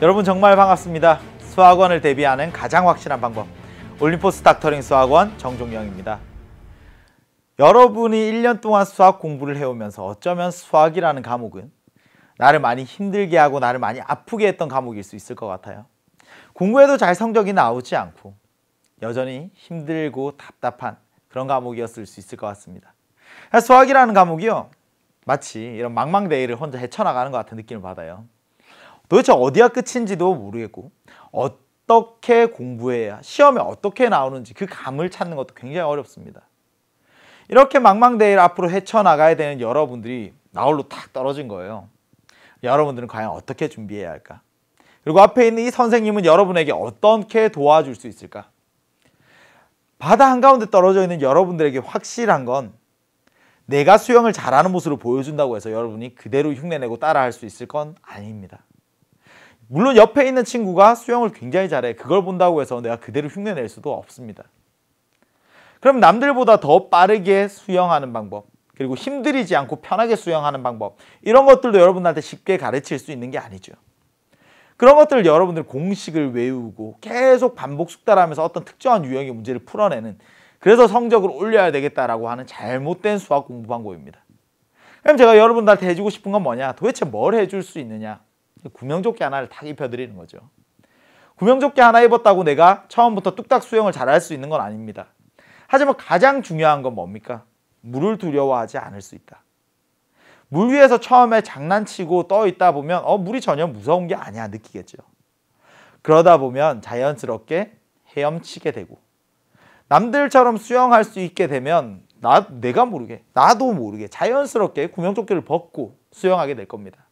여러분 정말 반갑습니다. 수학원을 대비하는 가장 확실한 방법, 올림포스 닥터링 수학원 정종영입니다. 여러분이 1년 동안 수학 공부를 해오면서 어쩌면 수학이라는 과목은 나를 많이 힘들게 하고 나를 많이 아프게 했던 과목일 수 있을 것 같아요. 공부해도 잘 성적이 나오지 않고 여전히 힘들고 답답한 그런 과목이었을 수 있을 것 같습니다. 수학이라는 과목이요, 마치 이런 망망대해를 혼자 헤쳐나가는 것 같은 느낌을 받아요. 도대체 어디가 끝인지도 모르겠고 어떻게 공부해야 시험에 어떻게 나오는지 그 감을 찾는 것도 굉장히 어렵습니다. 이렇게 망망대해를 앞으로 헤쳐나가야 되는 여러분들이 나홀로 탁 떨어진 거예요. 여러분들은 과연 어떻게 준비해야 할까? 그리고 앞에 있는 이 선생님은 여러분에게 어떻게 도와줄 수 있을까? 바다 한가운데 떨어져 있는 여러분들에게 확실한 건 내가 수영을 잘하는 모습을 보여준다고 해서 여러분이 그대로 흉내내고 따라할 수 있을 건 아닙니다. 물론 옆에 있는 친구가 수영을 굉장히 잘해, 그걸 본다고 해서 내가 그대로 흉내낼 수도 없습니다. 그럼 남들보다 더 빠르게 수영하는 방법, 그리고 힘들이지 않고 편하게 수영하는 방법, 이런 것들도 여러분한테 쉽게 가르칠 수 있는 게 아니죠. 그런 것들을 여러분들 공식을 외우고 계속 반복 숙달하면서 어떤 특정한 유형의 문제를 풀어내는, 그래서 성적을 올려야 되겠다라고 하는 잘못된 수학 공부 방법입니다. 그럼 제가 여러분들한테 해주고 싶은 건 뭐냐? 도대체 뭘 해줄 수 있느냐? 구명조끼 하나를 탁 입혀드리는 거죠. 구명조끼 하나 입었다고 내가 처음부터 뚝딱 수영을 잘할 수 있는 건 아닙니다. 하지만 가장 중요한 건 뭡니까? 물을 두려워하지 않을 수 있다. 물 위에서 처음에 장난치고 떠 있다 보면 물이 전혀 무서운 게 아니야 느끼겠죠. 그러다 보면 자연스럽게 헤엄치게 되고 남들처럼 수영할 수 있게 되면 내가 모르게, 나도 모르게 자연스럽게 구명조끼를 벗고 수영하게 될 겁니다.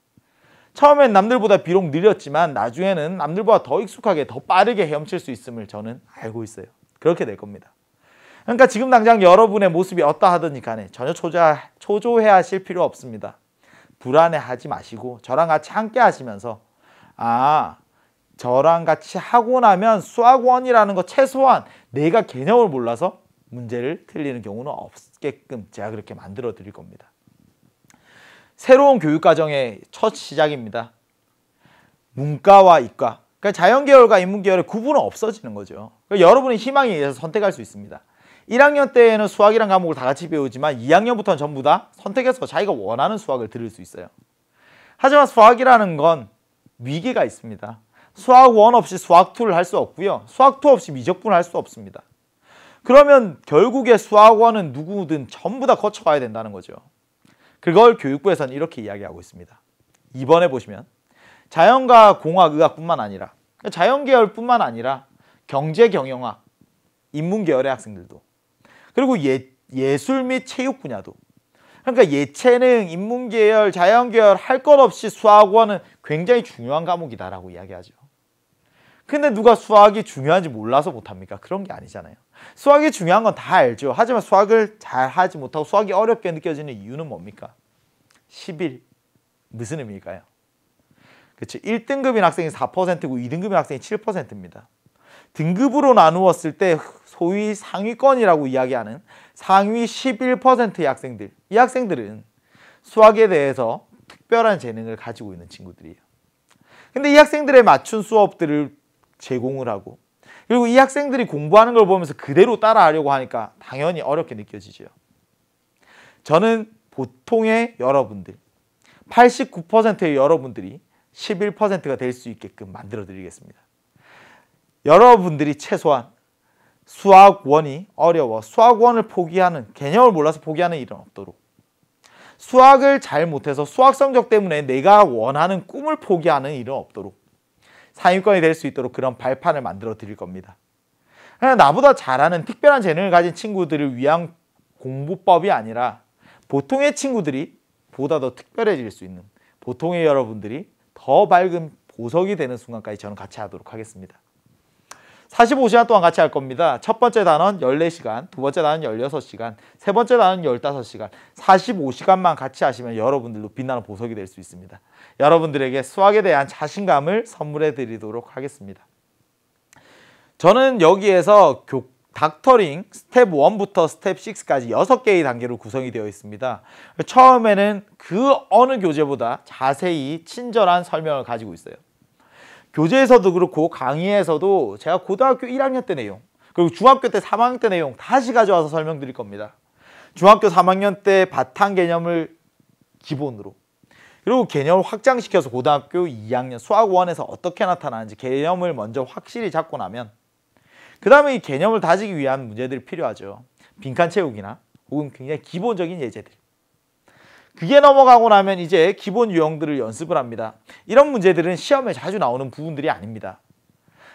처음엔 남들보다 비록 느렸지만 나중에는 남들보다 더 익숙하게 더 빠르게 헤엄칠 수 있음을 저는 알고 있어요. 그렇게 될 겁니다. 그러니까 지금 당장 여러분의 모습이 어떠하든지 간에 전혀 초조해 하실 필요 없습니다. 불안해하지 마시고 저랑 같이 함께 하시면서 저랑 같이 하고 나면 수학원이라는 거 최소한 내가 개념을 몰라서 문제를 틀리는 경우는 없게끔 제가 그렇게 만들어 드릴 겁니다. 새로운 교육과정의 첫 시작입니다. 문과와 이과, 그러니까 자연계열과 인문계열의 구분은 없어지는 거죠. 그러니까 여러분의 희망에 의해서 선택할 수 있습니다. 1학년 때에는 수학이란 과목을 다 같이 배우지만 2학년부터는 전부 다 선택해서 자기가 원하는 수학을 들을 수 있어요. 하지만 수학이라는 건 위기가 있습니다. 수학 1 없이 수학 2를 할 수 없고요. 수학 2 없이 미적분을 할 수 없습니다. 그러면 결국에 수학 1은 누구든 전부 다 거쳐가야 된다는 거죠. 그걸 교육부에서는 이렇게 이야기하고 있습니다. 이번에 보시면 자연과 공학, 의학뿐만 아니라 자연계열뿐만 아니라 경제, 경영학, 인문계열의 학생들도, 그리고 예술 및 체육 분야도, 그러니까 예체능, 인문계열, 자연계열 할 것 없이 수학원은 굉장히 중요한 과목이다라고 이야기하죠. 근데 누가 수학이 중요한지 몰라서 못합니까? 그런 게 아니잖아요. 수학이 중요한 건 다 알죠. 하지만 수학을 잘 하지 못하고 수학이 어렵게 느껴지는 이유는 뭡니까? 11. 무슨 의미일까요? 그렇죠. 1등급인 학생이 4%고 2등급인 학생이 7%입니다. 등급으로 나누었을 때 소위 상위권이라고 이야기하는 상위 11%의 학생들, 이 학생들은 수학에 대해서 특별한 재능을 가지고 있는 친구들이에요. 근데 이 학생들에 맞춘 수업들을 제공을 하고, 그리고 이 학생들이 공부하는 걸 보면서 그대로 따라하려고 하니까 당연히 어렵게 느껴지죠. 저는 보통의 여러분들, 89%의 여러분들이 11%가 될 수 있게끔 만들어 드리겠습니다. 여러분들이 최소한 수학 1이 어려워 수학 1을 포기하는, 개념을 몰라서 포기하는 일은 없도록, 수학을 잘 못해서 수학 성적 때문에 내가 원하는 꿈을 포기하는 일은 없도록 상위권이 될 수 있도록 그런 발판을 만들어 드릴 겁니다. 나보다 잘하는 특별한 재능을 가진 친구들을 위한 공부법이 아니라 보통의 친구들이 보다 더 특별해질 수 있는, 보통의 여러분들이 더 밝은 보석이 되는 순간까지 저는 같이 하도록 하겠습니다. 45시간 동안 같이 할 겁니다. 첫 번째 단원 14시간, 두 번째 단원 16시간, 세 번째 단원 15시간, 45시간만 같이 하시면 여러분들도 빛나는 보석이 될 수 있습니다. 여러분들에게 수학에 대한 자신감을 선물해 드리도록 하겠습니다. 저는 여기에서 닥터링 스텝 1부터 스텝 6까지 6개의 단계로 구성이 되어 있습니다. 처음에는 그 어느 교재보다 자세히 친절한 설명을 가지고 있어요. 교재에서도 그렇고 강의에서도 제가 고등학교 1학년 때 내용 그리고 중학교 때 3학년 때 내용 다시 가져와서 설명드릴 겁니다. 중학교 3학년 때 바탕 개념을 기본으로 그리고 개념을 확장시켜서 고등학교 2학년 수학 1에서 어떻게 나타나는지 개념을 먼저 확실히 잡고 나면 그 다음에 이 개념을 다지기 위한 문제들이 필요하죠. 빈칸 채우기나 혹은 굉장히 기본적인 예제들. 그게 넘어가고 나면 이제 기본 유형들을 연습을 합니다. 이런 문제들은 시험에 자주 나오는 부분들이 아닙니다.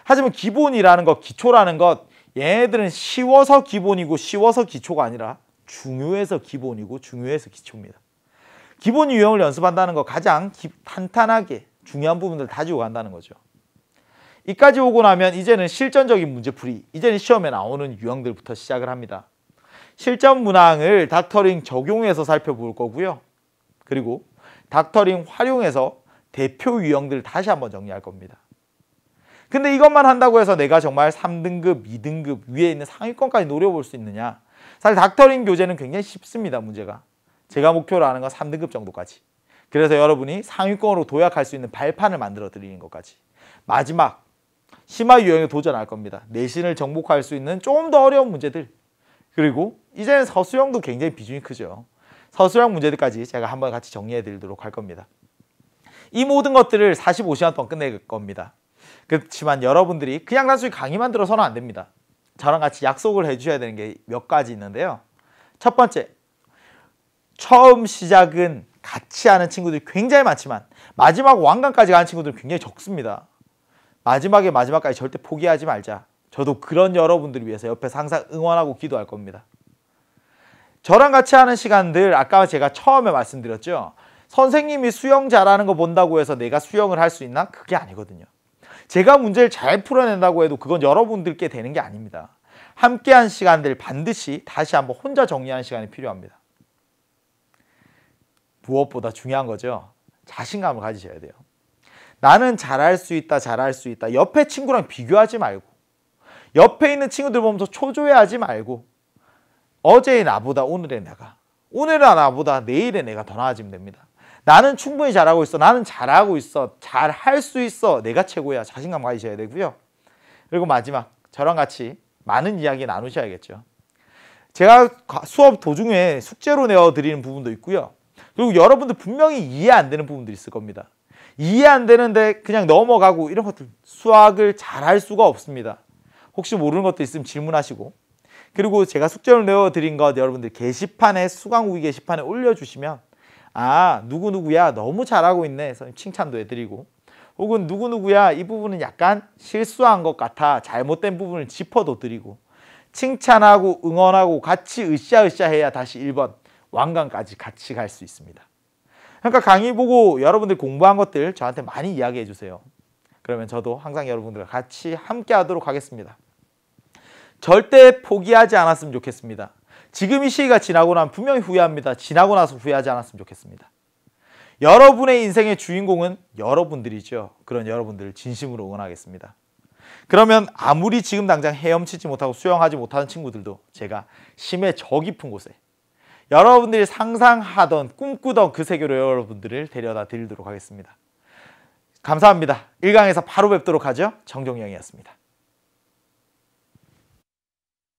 하지만 기본이라는 것, 기초라는 것 얘네들은 쉬워서 기본이고 쉬워서 기초가 아니라 중요해서 기본이고 중요해서 기초입니다. 기본 유형을 연습한다는 거 가장 탄탄하게 중요한 부분들을 다지고 간다는 거죠. 이까지 오고 나면 이제는 실전적인 문제풀이, 이제는 시험에 나오는 유형들부터 시작을 합니다. 실전 문항을 닥터링 적용해서 살펴볼 거고요. 그리고 닥터링 활용해서 대표 유형들을 다시 한번 정리할 겁니다. 근데 이것만 한다고 해서 내가 정말 3등급, 2등급 위에 있는 상위권까지 노려볼 수 있느냐? 사실 닥터링 교재는 굉장히 쉽습니다. 문제가. 제가 목표로 하는 건 3등급 정도까지. 그래서 여러분이 상위권으로 도약할 수 있는 발판을 만들어 드리는 것까지. 마지막 심화 유형에 도전할 겁니다. 내신을 정복할 수 있는 좀 더 어려운 문제들. 그리고 이제는 서술형도 굉장히 비중이 크죠. 서술형 문제들까지 제가 한번 같이 정리해 드리도록 할 겁니다. 이 모든 것들을 45시간 동안 끝낼 겁니다. 그렇지만 여러분들이 그냥 단순히 강의만 들어서는 안 됩니다. 저랑 같이 약속을 해주셔야 되는 게 몇 가지 있는데요. 첫 번째, 처음 시작은 같이 하는 친구들이 굉장히 많지만 마지막 완강까지 가는 친구들은 굉장히 적습니다. 마지막까지 절대 포기하지 말자. 저도 그런 여러분들을 위해서 옆에서 항상 응원하고 기도할 겁니다. 저랑 같이 하는 시간들 아까 제가 처음에 말씀드렸죠. 선생님이 수영 잘하는 거 본다고 해서 내가 수영을 할 수 있나? 그게 아니거든요. 제가 문제를 잘 풀어낸다고 해도 그건 여러분들께 되는 게 아닙니다. 함께한 시간들 반드시 다시 한번 혼자 정리하는 시간이 필요합니다. 무엇보다 중요한 거죠. 자신감을 가지셔야 돼요. 나는 잘할 수 있다, 잘할 수 있다. 옆에 친구랑 비교하지 말고 옆에 있는 친구들 보면서 초조해하지 말고 어제의 나보다 오늘의 내가, 오늘의 나보다 내일의 내가 더 나아지면 됩니다. 나는 충분히 잘하고 있어. 나는 잘하고 있어. 잘할 수 있어. 내가 최고야. 자신감 가지셔야 되고요. 그리고 마지막, 저랑 같이 많은 이야기 나누셔야겠죠. 제가 수업 도중에 숙제로 내어드리는 부분도 있고요. 그리고 여러분들 분명히 이해 안 되는 부분들이 있을 겁니다. 이해 안 되는데 그냥 넘어가고 이런 것들 수학을 잘할 수가 없습니다. 혹시 모르는 것도 있으면 질문하시고 그리고 제가 숙제를 내어드린 것 여러분들 게시판에 수강후기 게시판에 올려주시면 아 누구누구야 너무 잘하고 있네 해서 칭찬도 해드리고 혹은 누구누구야 이 부분은 약간 실수한 것 같아 잘못된 부분을 짚어도 드리고 칭찬하고 응원하고 같이 으쌰으쌰 해야 다시 1번 완강까지 같이 갈 수 있습니다. 그러니까 강의 보고 여러분들 공부한 것들 저한테 많이 이야기해 주세요. 그러면 저도 항상 여러분들과 같이 함께 하도록 하겠습니다. 절대 포기하지 않았으면 좋겠습니다. 지금 이 시기가 지나고 나면 분명히 후회합니다. 지나고 나서 후회하지 않았으면 좋겠습니다. 여러분의 인생의 주인공은 여러분들이죠. 그런 여러분들을 진심으로 응원하겠습니다. 그러면 아무리 지금 당장 헤엄치지 못하고 수영하지 못하는 친구들도 제가 심해 저 깊은 곳에 여러분들이 상상하던 꿈꾸던 그 세계로 여러분들을 데려다 드리도록 하겠습니다. 감사합니다. 1강에서 바로 뵙도록 하죠. 정종영이었습니다.